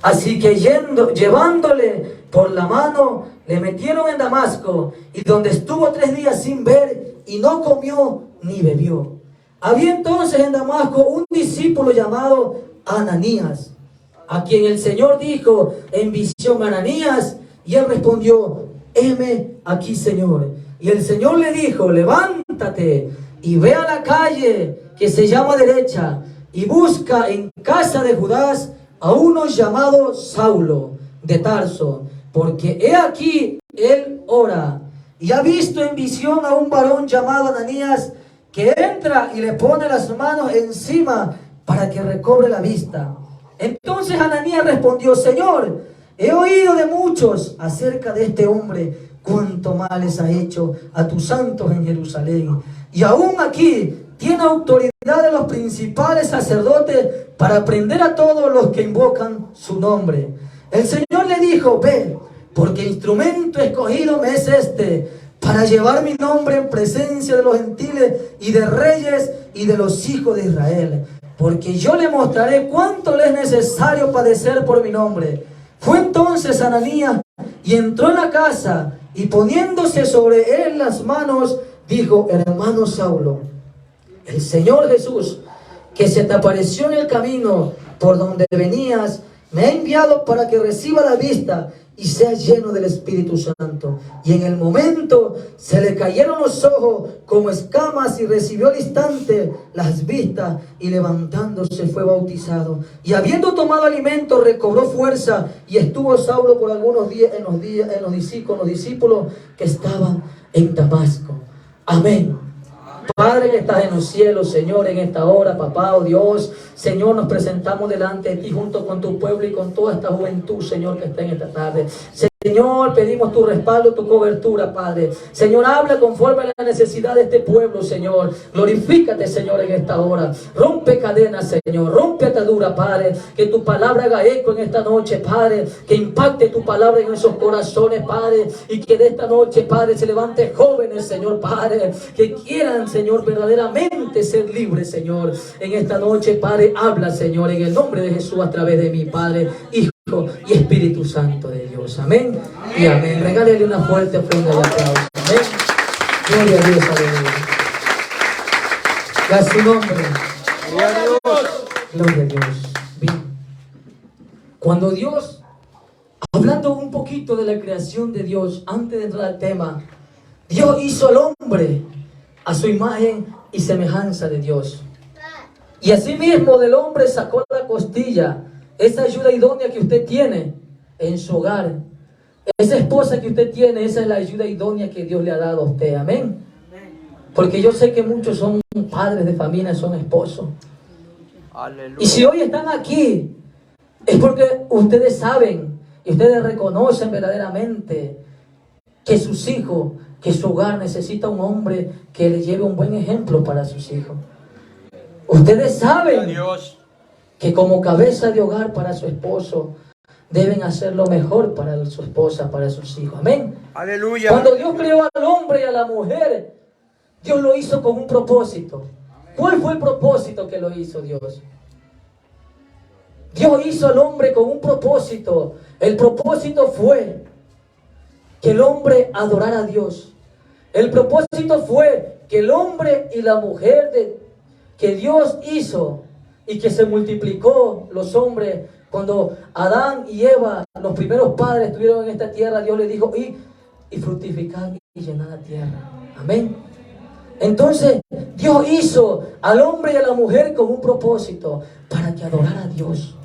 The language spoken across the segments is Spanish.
Así que llevándole por la mano, le metieron en Damasco, y donde estuvo 3 días sin ver, y no comió ni bebió. Había entonces en Damasco un discípulo llamado Ananías, a quien el Señor dijo en visión: Ananías. Y él respondió: heme aquí, Señor. Y el Señor le dijo: levántate y ve a la calle que se llama Derecha, y busca en casa de Judas a uno llamado Saulo de Tarso, porque he aquí él ora, y ha visto en visión a un varón llamado Ananías, que entra y le pone las manos encima para que recobre la vista. Entonces Ananías respondió: Señor, he oído de muchos acerca de este hombre, cuánto males ha hecho a tus santos en Jerusalén, y aún aquí tiene autoridad de los principales sacerdotes para prender a todos los que invocan su nombre. El Señor le dijo: ve, porque instrumento escogido me es este, para llevar mi nombre en presencia de los gentiles y de reyes y de los hijos de Israel, porque yo le mostraré cuánto le es necesario padecer por mi nombre. Fue entonces Ananías y entró en la casa, y poniéndose sobre él las manos, dijo: hermano Saulo, el Señor Jesús, que se te apareció en el camino por donde venías, me ha enviado para que reciba la vista y sea lleno del Espíritu Santo. Y en el momento se le cayeron los ojos como escamas, y recibió al instante las vistas, y levantándose fue bautizado. Y habiendo tomado alimento, recobró fuerza, y estuvo Saulo por algunos días con los discípulos que estaban en Damasco. Amén. Padre que estás en los cielos, Señor, en esta hora, papá, oh Dios, Señor, nos presentamos delante de ti junto con tu pueblo y con toda esta juventud, Señor, que está en esta tarde. Señor, pedimos tu respaldo, tu cobertura, Padre. Señor, habla conforme a la necesidad de este pueblo, Señor. Glorifícate, Señor, en esta hora. Rompe cadenas, Señor. Rompe ataduras, Padre. Que tu palabra haga eco en esta noche, Padre. Que impacte tu palabra en esos corazones, Padre. Y que de esta noche, Padre, se levante jóvenes, Señor, Padre. Que quieran, Señor, verdaderamente ser libres, Señor. En esta noche, Padre, habla, Señor, en el nombre de Jesús, a través de mi Padre, Hijo y Espíritu Santo de Dios. Amén y amén. Regálale una fuerte ofrenda de aplauso. Amén. Gloria a Dios, aleluya. A su nombre. Gloria a Dios. Gloria a Dios. Bien. Cuando Dios, hablando un poquito de la creación de Dios, antes de entrar al tema, Dios hizo al hombre a su imagen y semejanza de Dios. Y asimismo del hombre sacó la costilla, esa ayuda idónea que usted tiene en su hogar. Esa esposa que usted tiene, esa es la ayuda idónea que Dios le ha dado a usted. Amén. Porque yo sé que muchos son padres de familia, son esposos. Aleluya. Y si hoy están aquí, es porque ustedes saben y ustedes reconocen verdaderamente que sus hijos, que su hogar necesita un hombre que le lleve un buen ejemplo para sus hijos. Ustedes saben que como cabeza de hogar para su esposo, deben hacer lo mejor para su esposa, para sus hijos. Amén. Aleluya. Cuando Dios creó al hombre y a la mujer, Dios lo hizo con un propósito. ¿Cuál fue el propósito que lo hizo Dios? Dios hizo al hombre con un propósito. El propósito fue que el hombre adorara a Dios. El propósito fue que el hombre y la mujer que Dios hizo y que se multiplicó los hombres. Cuando Adán y Eva, los primeros padres, estuvieron en esta tierra, Dios les dijo: y fructificad y llenad la tierra. Amén. Entonces Dios hizo al hombre y a la mujer con un propósito, para que adorara a Dios.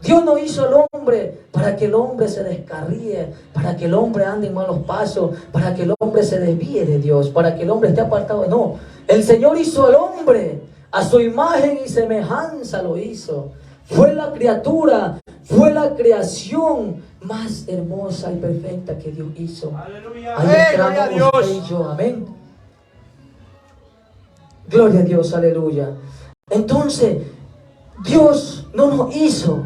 Dios no hizo al hombre para que el hombre se descarríe, para que el hombre ande en malos pasos, para que el hombre se desvíe de Dios, para que el hombre esté apartado. No, el Señor hizo al hombre a su imagen y semejanza lo hizo. Fue la criatura, fue la creación más hermosa y perfecta que Dios hizo. Aleluya. Ahí entramos usted y yo. Amén. Gloria a Dios, aleluya. Entonces, Dios no nos hizo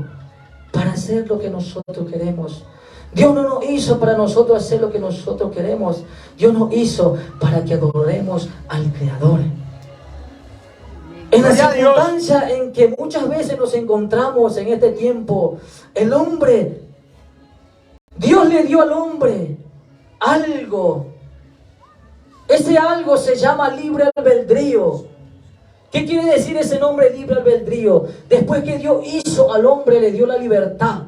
para hacer lo que nosotros queremos. Dios no nos hizo para nosotros hacer lo que nosotros queremos. Dios nos hizo para que adoremos al Creador. En la circunstancia en que muchas veces nos encontramos en este tiempo, el hombre, Dios le dio al hombre algo. Ese algo se llama libre albedrío. ¿Qué quiere decir ese nombre, libre albedrío? Después que Dios hizo al hombre, le dio la libertad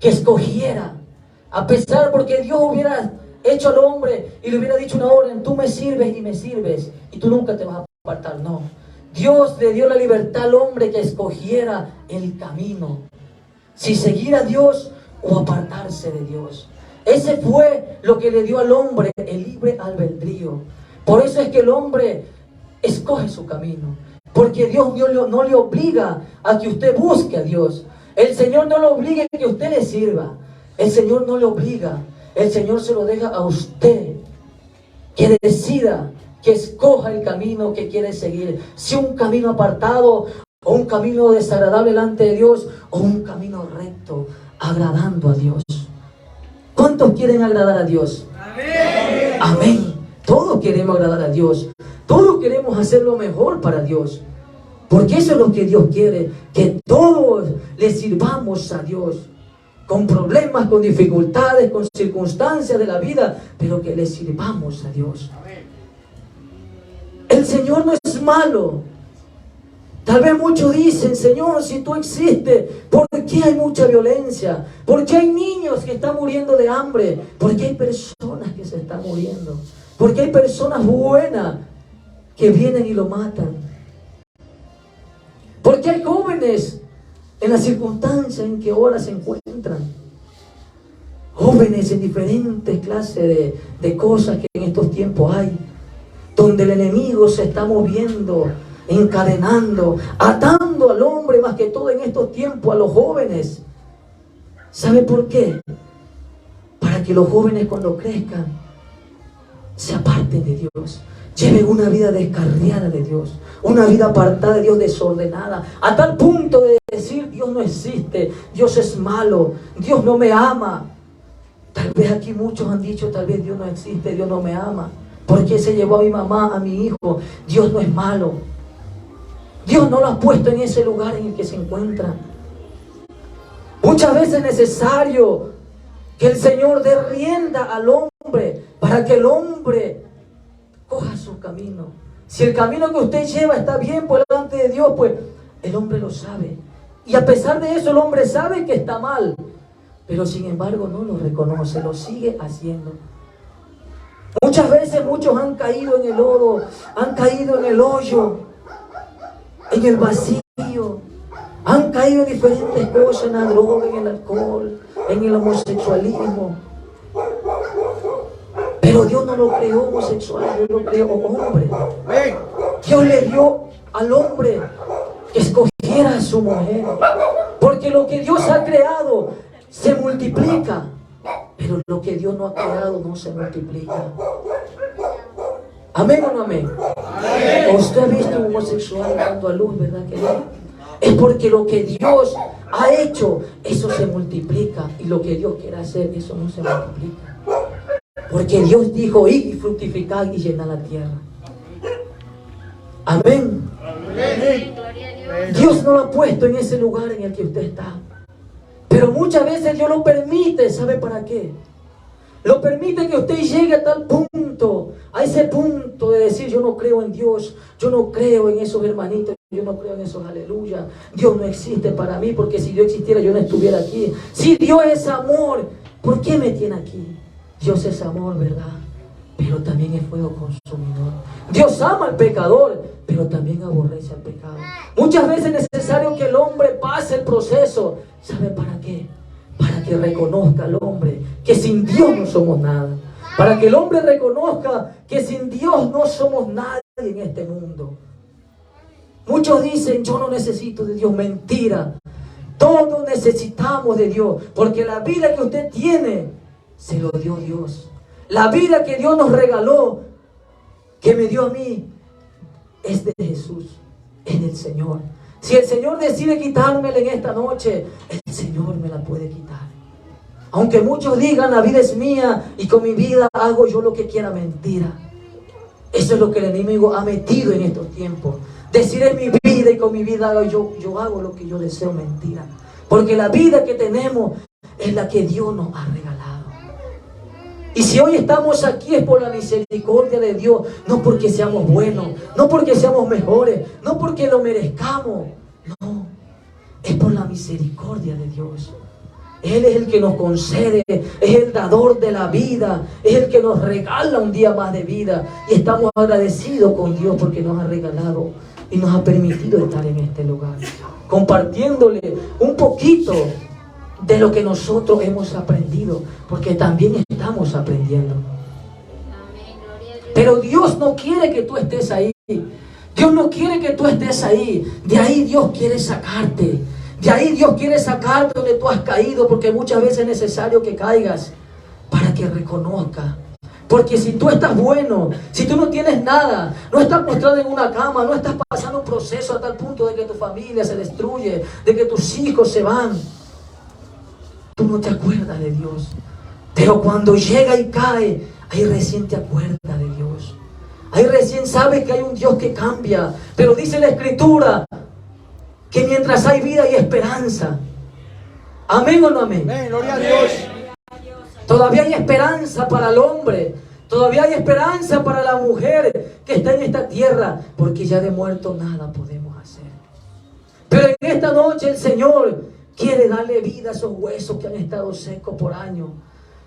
que escogiera. A pesar, porque Dios hubiera hecho al hombre y le hubiera dicho una orden: tú me sirves y me sirves y tú nunca te vas a apartar. No, Dios le dio la libertad al hombre que escogiera el camino, si seguir a Dios o apartarse de Dios. Ese fue lo que le dio al hombre el libre albedrío. Por eso es que el hombre escoge su camino, porque Dios no le obliga a que usted busque a Dios. El Señor no le obliga a que usted le sirva. El Señor no le obliga. El Señor se lo deja a usted, que decida, que escoja el camino que quiere seguir. Si un camino apartado, o un camino desagradable delante de Dios, o un camino recto, agradando a Dios. ¿Cuántos quieren agradar a Dios? Amén. Amén. Todos queremos agradar a Dios. Todos queremos hacer lo mejor para Dios. Porque eso es lo que Dios quiere, que todos le sirvamos a Dios. Con problemas, con dificultades, con circunstancias de la vida, pero que le sirvamos a Dios. El Señor no es malo. Tal vez muchos dicen: Señor, si tú existes, ¿por qué hay mucha violencia? ¿Por qué hay niños que están muriendo de hambre? ¿Por qué hay personas que se están muriendo? ¿Por qué hay personas buenas que vienen y lo matan? ¿Por qué hay jóvenes en las circunstancias en que ahora se encuentran? Jóvenes en diferentes clases de cosas que en estos tiempos hay, donde el enemigo se está moviendo, encadenando, atando al hombre, más que todo en estos tiempos a los jóvenes. ¿Sabe por qué? Para que los jóvenes, cuando crezcan, se aparten de Dios, lleven una vida descarriada de Dios, una vida apartada de Dios, desordenada, a tal punto de decir: Dios no existe, Dios es malo, Dios no me ama. Tal vez aquí muchos han dicho: tal vez Dios no existe, Dios no me ama. ¿Por qué se llevó a mi mamá, a mi hijo? Dios no es malo. Dios no lo ha puesto en ese lugar en el que se encuentra. Muchas veces es necesario que el Señor dé rienda al hombre para que el hombre coja su camino. Si el camino que usted lleva está bien por delante de Dios, pues el hombre lo sabe. Y a pesar de eso, el hombre sabe que está mal, pero sin embargo no lo reconoce, lo sigue haciendo. Muchas veces muchos han caído en el lodo, han caído en el hoyo, en el vacío, han caído en diferentes cosas, en la droga, en el alcohol, en el homosexualismo. Pero Dios no lo creó homosexual, Dios lo creó hombre. Dios le dio al hombre que escogiera a su mujer, porque lo que Dios ha creado se multiplica, pero lo que Dios no ha creado no se multiplica. ¿Amén o no amén? Amén. ¿Usted ha visto un homosexual dando a luz, verdad que no? Es porque lo que Dios ha hecho, eso se multiplica, y lo que Dios quiere hacer, eso no se multiplica. Porque Dios dijo: id y fructificad y llenad la tierra. Amén. Amén. Dios no lo ha puesto en ese lugar en el que usted está. Pero muchas veces Dios lo permite. ¿Sabe para qué? Lo permite que usted llegue a tal punto, a ese punto de decir: yo no creo en Dios, yo no creo en esos hermanitos, yo no creo en esos aleluya. Dios no existe para mí, porque si Dios existiera yo no estuviera aquí. Si Dios es amor, ¿por qué me tiene aquí? Dios es amor, ¿verdad? Pero también es fuego consumidor. Dios ama al pecador, pero también aborrece al pecado. Muchas veces es necesario que el hombre pase el proceso. ¿Sabe para qué? Para que reconozca al hombre que sin Dios no somos nada. Para que el hombre reconozca que sin Dios no somos nadie en este mundo. Muchos dicen: yo no necesito de Dios. Mentira. Todos necesitamos de Dios, porque la vida que usted tiene se lo dio Dios. La vida que Dios nos regaló, que me dio a mí, es de Jesús, es del Señor. Si el Señor decide quitármela en esta noche, el Señor me la puede quitar. Aunque muchos digan: la vida es mía y con mi vida hago yo lo que quiera. Mentira. Eso es lo que el enemigo ha metido en estos tiempos. Decir en mi vida y con mi vida yo hago lo que yo deseo, mentira. Porque la vida que tenemos es la que Dios nos ha regalado. Y si hoy estamos aquí es por la misericordia de Dios, no porque seamos buenos, no porque seamos mejores, no porque lo merezcamos, no, es por la misericordia de Dios. Él es el que nos concede, es el dador de la vida, es el que nos regala un día más de vida. Y estamos agradecidos con Dios porque nos ha regalado y nos ha permitido estar en este lugar, compartiéndole un poquito de lo que nosotros hemos aprendido, porque también estamos aprendiendo. Pero Dios no quiere que tú estés ahí. Dios no quiere que tú estés ahí. De ahí Dios quiere sacarte. De ahí Dios quiere sacarte donde tú has caído, porque muchas veces es necesario que caigas para que reconozcas. Porque si tú estás bueno, si tú no tienes nada, no estás postrado en una cama, no estás pasando un proceso a tal punto de que tu familia se destruye, de que tus hijos se van, tú no te acuerdas de Dios. Pero cuando llega y cae, ahí recién te acuerdas de Dios. Ahí recién sabes que hay un Dios que cambia. Pero dice la Escritura que mientras hay vida hay esperanza. ¿Amén o no amén? Amén, gloria a Dios. Todavía hay esperanza para el hombre. Todavía hay esperanza para la mujer que está en esta tierra. Porque ya de muerto nada podemos hacer. Pero en esta noche el Señor quiere darle vida a esos huesos que han estado secos por años.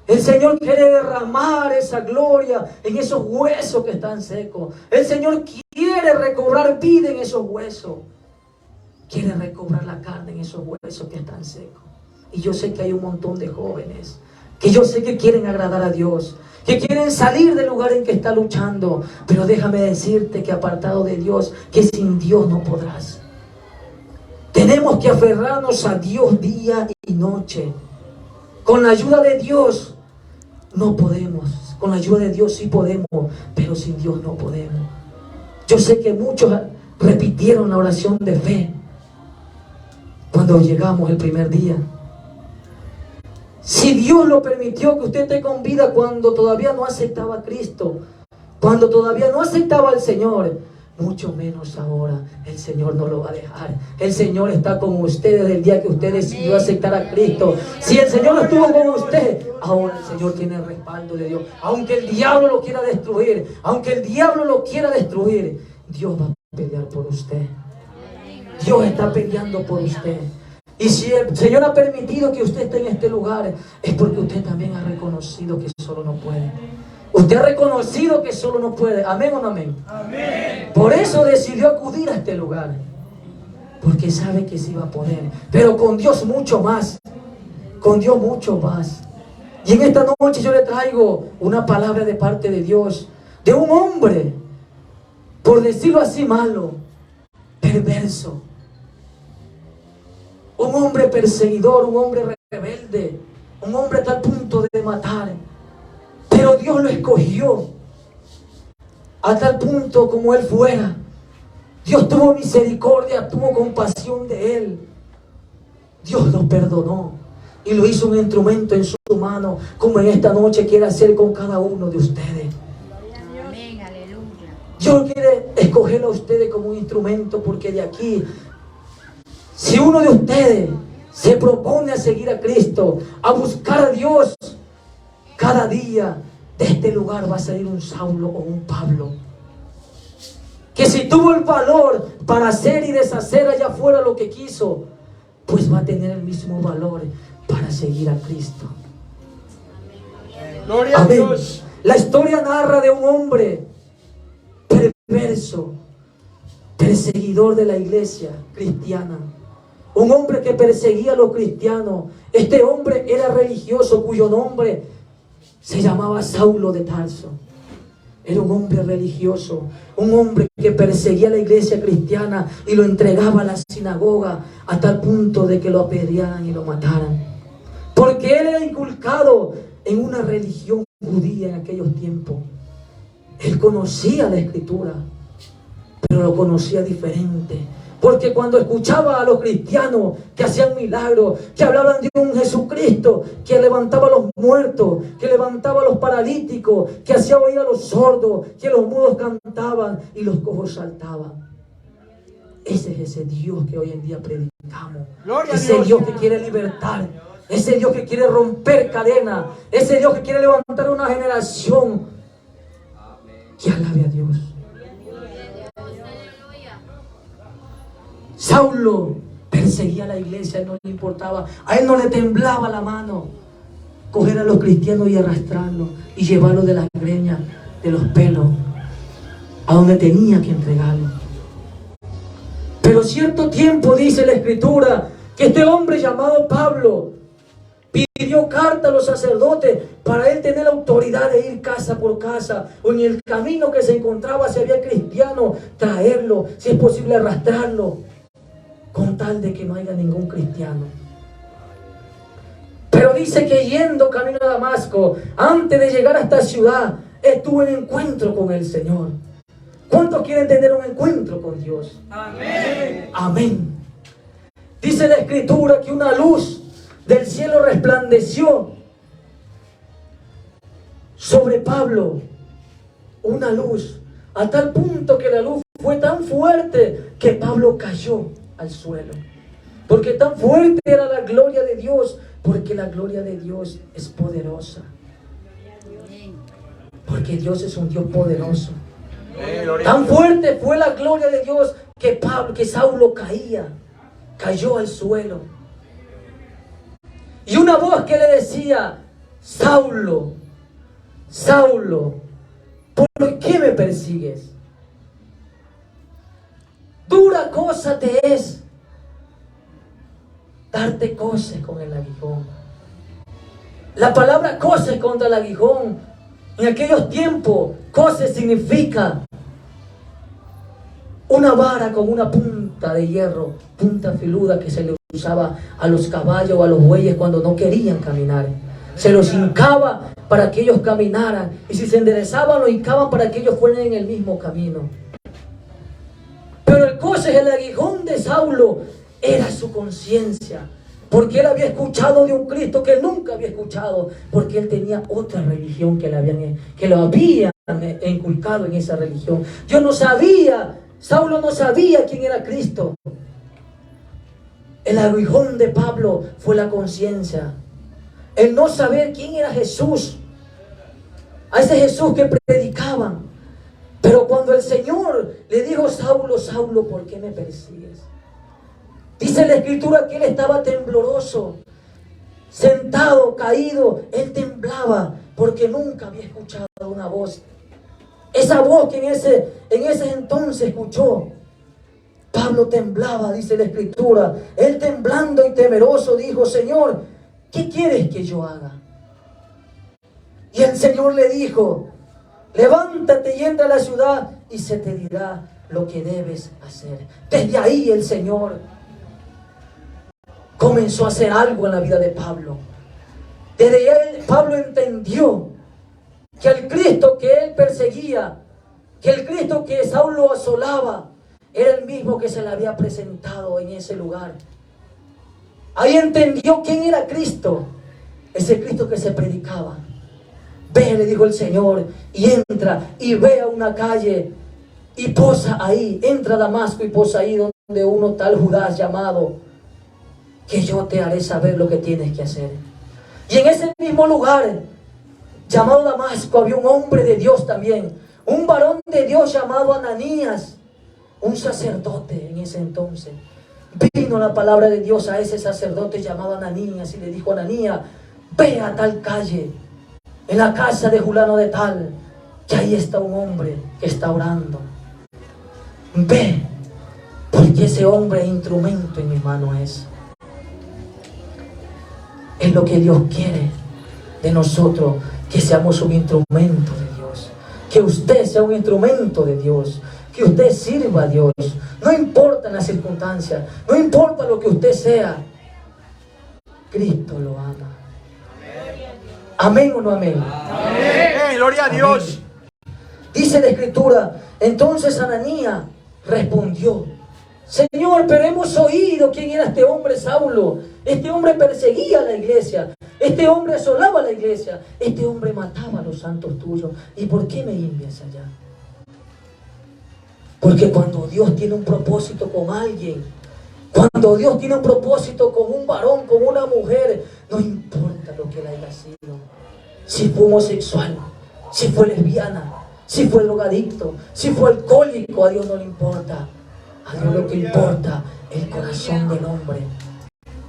El Señor quiere derramar esa gloria en esos huesos que están secos. El Señor quiere recobrar vida en esos huesos. Quiere recobrar la carne en esos huesos que están secos. Y yo sé que hay un montón de jóvenes que yo sé que quieren agradar a Dios, que quieren salir del lugar en que está luchando. Pero déjame decirte que apartado de Dios, que sin Dios no podrás. Tenemos que aferrarnos a Dios día y noche. Con la ayuda de Dios no podemos. Con la ayuda de Dios sí podemos, pero sin Dios no podemos. Yo sé que muchos repitieron la oración de fe cuando llegamos el primer día. Si Dios lo permitió que usted esté con vida cuando todavía no aceptaba a Cristo, cuando todavía no aceptaba al Señor, mucho menos ahora. El Señor no lo va a dejar. El Señor está con usted desde el día que usted decidió aceptar a Cristo. Si el Señor estuvo con usted, ahora el Señor tiene el respaldo de Dios. Aunque el diablo lo quiera destruir, aunque el diablo lo quiera destruir, Dios va a pelear por usted. Dios está peleando por usted. Y si el Señor ha permitido que usted esté en este lugar, es porque usted también ha reconocido que solo no puede. Usted ha reconocido que solo no puede. ¿Amén o no amén? Amén. Por eso decidió acudir a este lugar. Porque sabe que sí va a poder. Pero con Dios mucho más. Con Dios mucho más. Y en esta noche yo le traigo una palabra de parte de Dios. De un hombre, por decirlo así, malo, perverso. Un hombre perseguidor, un hombre rebelde. Un hombre a tal punto de matar. Pero Dios lo escogió a tal punto como él fuera. Dios tuvo misericordia, tuvo compasión de él. Dios lo perdonó y lo hizo un instrumento en su mano, como en esta noche quiere hacer con cada uno de ustedes. Amén, aleluya. Dios quiere escoger a ustedes como un instrumento, porque de aquí, si uno de ustedes se propone a seguir a Cristo, a buscar a Dios, cada día de este lugar va a salir un Saulo o un Pablo, que si tuvo el valor para hacer y deshacer allá afuera lo que quiso, pues va a tener el mismo valor para seguir a Cristo. Gloria a Amén. Dios. La historia narra de un hombre perverso, perseguidor de la iglesia cristiana. Un hombre que perseguía a los cristianos. Este hombre era religioso, cuyo nombre se llamaba Saulo de Tarso. Era un hombre religioso, un hombre que perseguía a la iglesia cristiana y lo entregaba a la sinagoga a tal punto de que lo apedrearan y lo mataran. Porque él era inculcado en una religión judía en aquellos tiempos. Él conocía la Escritura, pero lo conocía diferente. Porque cuando escuchaba a los cristianos que hacían milagros, que hablaban de un Jesucristo que levantaba a los muertos, que levantaba a los paralíticos, que hacía oír a los sordos, que los mudos cantaban y los cojos saltaban, Ese es ese Dios que hoy en día predicamos. Gloria a Ese Dios. Dios que quiere libertar. Ese Dios que quiere romper cadenas. Ese Dios que quiere levantar una generación que alabe a Dios. Saulo perseguía a la iglesia, a él no le importaba, a él no le temblaba la mano coger a los cristianos y arrastrarlos y llevarlos de las greñas, de los pelos, a donde tenía que entregarlos. Pero cierto tiempo dice la Escritura que este hombre llamado Pablo pidió carta a los sacerdotes para él tener la autoridad de ir casa por casa, o en el camino que se encontraba, si había cristiano, traerlo, si es posible arrastrarlo, con tal de que no haya ningún cristiano. Pero dice que yendo camino a Damasco, antes de llegar a esta ciudad, estuvo en encuentro con el Señor. ¿Cuántos quieren tener un encuentro con Dios? Amén. Amén. Dice la Escritura que una luz del cielo resplandeció sobre Pablo. Una luz, a tal punto que la luz fue tan fuerte que Pablo cayó al suelo. Porque tan fuerte era la gloria de Dios, porque la gloria de Dios es poderosa. Porque Dios es un Dios poderoso. Tan fuerte fue la gloria de Dios que Saulo cayó al suelo. Y una voz que le decía: Saulo, Saulo, ¿por qué me persigues? Dura cosa te es darte coces con el aguijón. La palabra coces contra el aguijón, en aquellos tiempos, coces significa una vara con una punta de hierro, punta filuda, que se le usaba a los caballos o a los bueyes cuando no querían caminar. Se los hincaba para que ellos caminaran, y si se enderezaban, lo hincaban para que ellos fueran en el mismo camino. Pero el coces, el aguijón de Saulo, era su conciencia, porque él había escuchado de un Cristo que él nunca había escuchado, porque él tenía otra religión que lo habían inculcado en esa religión. Yo no sabía, Saulo no sabía quién era Cristo. El aguijón de Pablo fue la conciencia, el no saber quién era Jesús, a ese Jesús que predicaban. Pero cuando el Señor le dijo: Saulo, Saulo, ¿por qué me persigues? Dice la Escritura que él estaba tembloroso, sentado, caído. Él temblaba porque nunca había escuchado una voz. Esa voz que en ese entonces escuchó. Pablo temblaba, dice la Escritura. Él, temblando y temeroso, dijo: Señor, ¿qué quieres que yo haga? Y el Señor le dijo: levántate y entra a la ciudad y se te dirá lo que debes hacer. Desde ahí el Señor comenzó a hacer algo en la vida de Pablo. Desde ahí Pablo entendió que el Cristo que él perseguía, que el Cristo que Saulo asolaba, era el mismo que se le había presentado en ese lugar. Ahí entendió quién era Cristo, ese Cristo que se predicaba. Ve, le dijo el Señor, y entra y ve a una calle y posa ahí. Entra a Damasco y posa ahí donde uno tal Judas llamado, que yo te haré saber lo que tienes que hacer. Y en ese mismo lugar llamado Damasco había un hombre de Dios también, un varón de Dios llamado Ananías, un sacerdote en ese entonces. Vino la palabra de Dios a ese sacerdote llamado Ananías y le dijo: Ananías, ve a tal calle, en la casa de Julano de tal, que ahí está un hombre que está orando. Ve, porque ese hombre instrumento en mi mano es. Es lo que Dios quiere de nosotros, que seamos un instrumento de Dios. Que usted sea un instrumento de Dios. Que usted sirva a Dios. No importa las circunstancias, no importa lo que usted sea. Cristo lo ama. ¿Amén o no amén? Amén. Gloria a Dios. Amén. Dice la Escritura: entonces Ananías respondió: Señor, pero hemos oído quién era este hombre Saulo. Este hombre perseguía a la iglesia. Este hombre asolaba a la iglesia. Este hombre mataba a los santos tuyos. ¿Y por qué me envías allá? Porque cuando Dios tiene un propósito con alguien, cuando Dios tiene un propósito con un varón, con una mujer, no importa lo que él haya sido. Si fue homosexual, si fue lesbiana, si fue drogadicto, si fue alcohólico, a Dios no le importa. A Dios lo que importa es el corazón del hombre.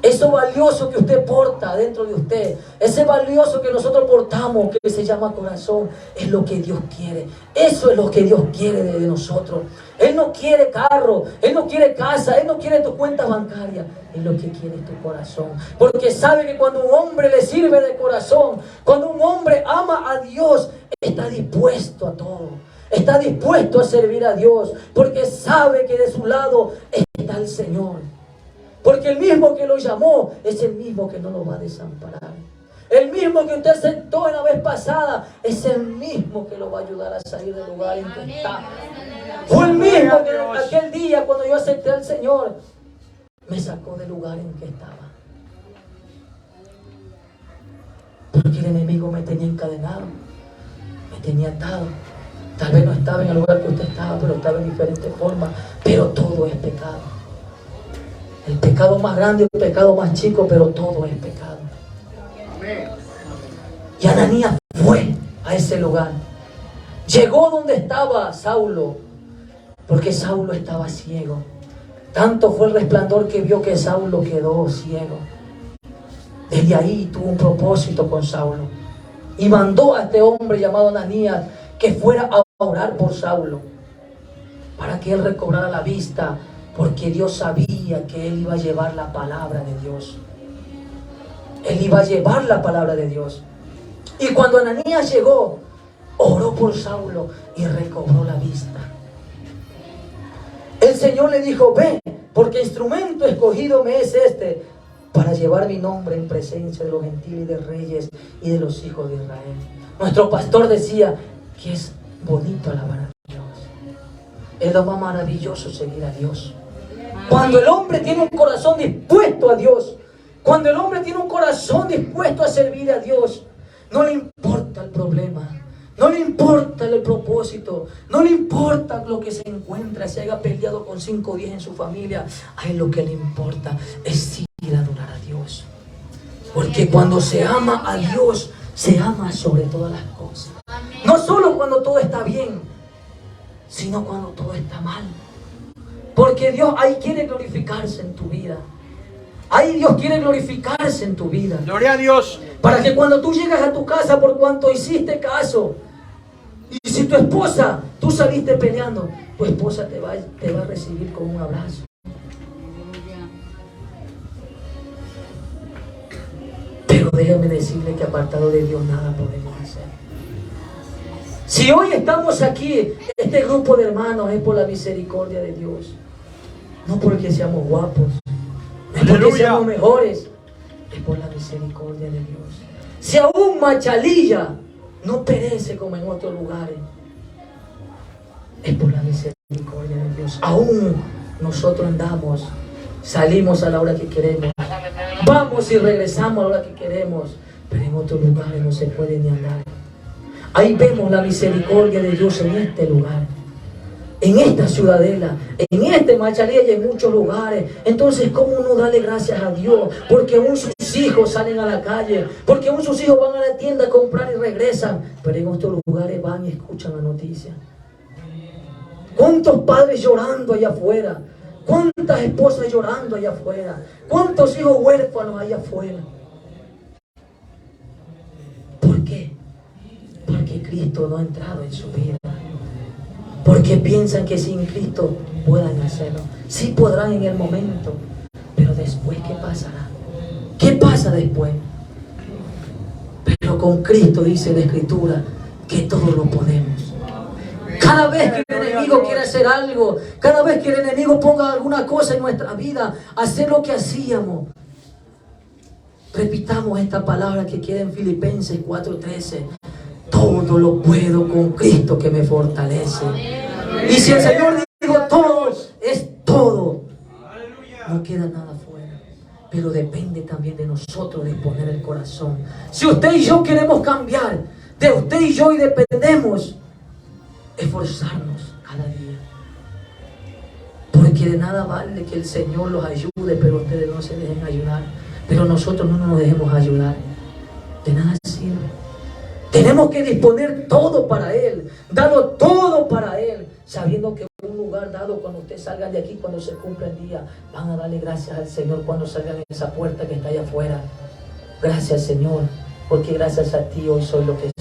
Eso valioso que usted porta dentro de usted, ese valioso que nosotros portamos, que se llama corazón, es lo que Dios quiere. Eso es lo que Dios quiere de nosotros. Él no quiere carro, Él no quiere casa, Él no quiere tu cuenta bancaria. Él lo que quiere es tu corazón. Porque sabe que cuando un hombre le sirve de corazón, cuando un hombre ama a Dios, está dispuesto a todo. Está dispuesto a servir a Dios. Porque sabe que de su lado está el Señor. Porque el mismo que lo llamó es el mismo que no lo va a desamparar. El mismo que usted aceptó en la vez pasada es el mismo que lo va a ayudar a salir del lugar en que está. Fue el mismo que aquel día cuando yo acepté al Señor me sacó del lugar en que estaba. Porque el enemigo me tenía encadenado, me tenía atado. Tal vez no estaba en el lugar que usted estaba, pero estaba en diferentes formas. Pero todo es pecado. El pecado más grande, el pecado más chico, pero todo es pecado. Y Ananías fue a ese lugar. Llegó donde estaba Saulo, porque Saulo estaba ciego. Tanto fue el resplandor que vio que Saulo quedó ciego. Desde ahí tuvo un propósito con Saulo. Y mandó a este hombre llamado Ananías que fuera a orar por Saulo, para que él recobrara la vista. Porque Dios sabía que él iba a llevar la palabra de Dios. Él iba a llevar la palabra de Dios. Y cuando Ananías llegó, oró por Saulo y recobró la vista. El Señor le dijo: ve, porque instrumento escogido me es este, para llevar mi nombre en presencia de los gentiles y de reyes y de los hijos de Israel. Nuestro pastor decía que es bonito alabar a Dios. Es lo más maravilloso seguir a Dios. Cuando el hombre tiene un corazón dispuesto a Dios, cuando el hombre tiene un corazón dispuesto a servir a Dios, no le importa el problema, no le importa el propósito, no le importa lo que se encuentra, se haya peleado con 5 o 10 en su familia. A él lo que le importa es ir a adorar a Dios. Porque cuando se ama a Dios, se ama sobre todas las cosas. No solo cuando todo está bien, sino cuando todo está mal. Porque Dios ahí quiere glorificarse en tu vida. Ahí Dios quiere glorificarse en tu vida. Gloria a Dios. Para que cuando tú llegas a tu casa, por cuanto hiciste caso, y si tu esposa, tú saliste peleando, tu esposa te va a recibir con un abrazo. Pero déjame decirle que apartado de Dios nada podemos hacer. Si hoy estamos aquí, este grupo de hermanos, es por la misericordia de Dios. No porque seamos guapos, no es porque seamos mejores, es por la misericordia de Dios. Si aún Machalilla no perece como en otros lugares, es por la misericordia de Dios. Aún nosotros andamos, salimos a la hora que queremos, vamos y regresamos a la hora que queremos, pero en otros lugares no se puede ni andar. Ahí vemos la misericordia de Dios en este lugar, en esta ciudadela, en este Machalilla y en muchos lugares. Entonces, ¿cómo no darle gracias a Dios? Porque aún sus hijos salen a la calle, porque aún sus hijos van a la tienda a comprar y regresan, pero en otros lugares van y escuchan la noticia. ¿Cuántos padres llorando allá afuera? ¿Cuántas esposas llorando allá afuera? ¿Cuántos hijos huérfanos allá afuera? ¿Por qué? Porque Cristo no ha entrado en su vida. Porque piensan que sin Cristo puedan hacerlo. Sí podrán en el momento, pero después, ¿qué pasará? ¿Qué pasa después? Pero con Cristo dice la Escritura que todo lo podemos. Cada vez que el enemigo quiere hacer algo, cada vez que el enemigo ponga alguna cosa en nuestra vida, hacer lo que hacíamos. Repitamos esta palabra que queda en Filipenses 4:13. Todo lo puedo con Cristo que me fortalece. Y si el Señor dijo todo, es todo. No queda nada fuera. Pero depende también de nosotros disponer el corazón. Si usted y yo queremos cambiar, de usted y yo y dependemos, esforzarnos cada día. porque de nada vale que el Señor los ayude, pero ustedes no se dejen ayudar. Pero nosotros no nos dejemos ayudar. De nada sirve. Tenemos que disponer todo para Él, darlo todo para Él, sabiendo que un lugar dado cuando ustedes salgan de aquí, cuando se cumpla el día, van a darle gracias al Señor cuando salgan en esa puerta que está allá afuera. Gracias, Señor, porque gracias a ti hoy soy lo que soy.